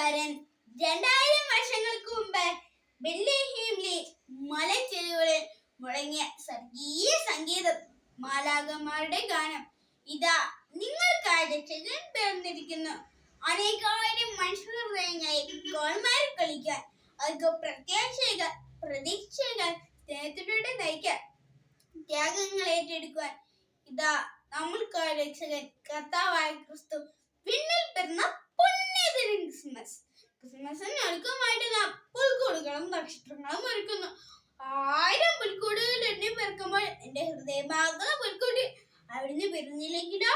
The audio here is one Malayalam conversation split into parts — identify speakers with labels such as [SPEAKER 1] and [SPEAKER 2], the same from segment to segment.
[SPEAKER 1] എഴുത്തുകാരൻ 2000 വർഷങ്ങൾക്ക് മുമ്പ് ബെത്ലഹേമിലെ മലഞ്ചെരുവുകളിൽ മുഴങ്ങിയ സ്വർഗീയ സംഗീതം, മാലാഖമാരുടെ ഗാനം. ഇതാ നിങ്ങൾക്കായി രക്ഷകൻ പിറന്നിരിക്കുന്നു. അനേകായിരം മനുഷ്യഹൃദയങ്ങളിൽ ഗോൾമാരി കളിക്കാൻ, അവർക്ക് പ്രത്യാശകൾ, പ്രതീക്ഷകൾ, സ്നേഹത്തിലൂടെ നയിക്കാൻ, ത്യാഗങ്ങൾ ഏറ്റെടുക്കുവാൻ. ഇതാ നമ്മൾക്കായി രക്ഷകൻ, കർത്താവായ ക്രിസ്തു പിന്നിൽ പിറന്ന പുണ്യദിനം ക്രിസ്മസ്. ക്രിസ്മസിന് ഒരുക്കമായിട്ട് നാം പുൽക്കൂടുകളും നക്ഷത്രങ്ങളും ഒരുക്കുന്നു. 1000 പുൽക്കൂടുകൾ എണ്ണി പിറക്കുമ്പോൾ എന്റെ ഹൃദയമാകുന്ന പുൽക്കൂട് അവിടുന്ന് പിറന്നില്ലെങ്കിലോ?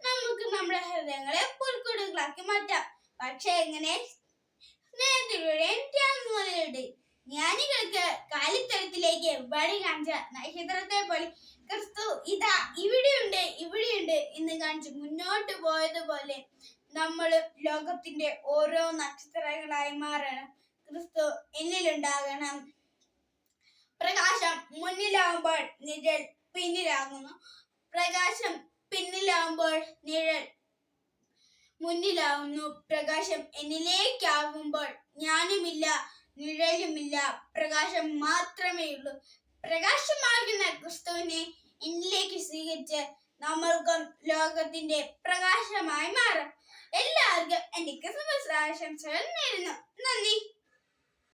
[SPEAKER 1] നമുക്ക് നമ്മുടെ ഹൃദയങ്ങളെ പുൽക്കൂടുകളാക്കി മാറ്റാം. പക്ഷെ എങ്ങനെ? സ്നേഹത്തിലൂടെ, ത്യാഗങ്ങളിലൂടെ. ജ്ഞാനികൾക്ക് കാലിത്തരത്തിലേക്ക് വഴി കാണിച്ച നക്ഷത്രത്തെ പോലെ ക്രിസ്തു ഇതാ ഇവിടെയുണ്ട്, ഇവിടെയുണ്ട് എന്ന് കാണിച്ച് മുന്നോട്ട് പോയതുപോലെ നമ്മൾ ലോകത്തിന്റെ ഓരോ നക്ഷത്രങ്ങളായി മാറണം. ക്രിസ്തു എന്നിലുണ്ടാകണം. പ്രകാശം മുന്നിലാവുമ്പോൾ നിഴൽ പിന്നിലാകുന്നു. പ്രകാശം പിന്നിലാവുമ്പോൾ നിഴൽ മുന്നിലാവുന്നു. പ്രകാശം എന്നിലേക്കാവുമ്പോൾ ഞാനുമില്ല, നിഴലുമില്ല, പ്രകാശം മാത്രമേ ഉള്ളൂ. പ്രകാശമാകുന്ന ക്രിസ്തുവിനെ എന്നിലേക്ക് സ്വീകരിച്ച് നമ്മൾക്കും ലോകത്തിന്റെ പ്രകാശമായി മാറാം. എല്ലാവർക്കും എന്റെ ക്രിസ്മസ് ആശംസകൾ നേരുന്നു. നന്ദി.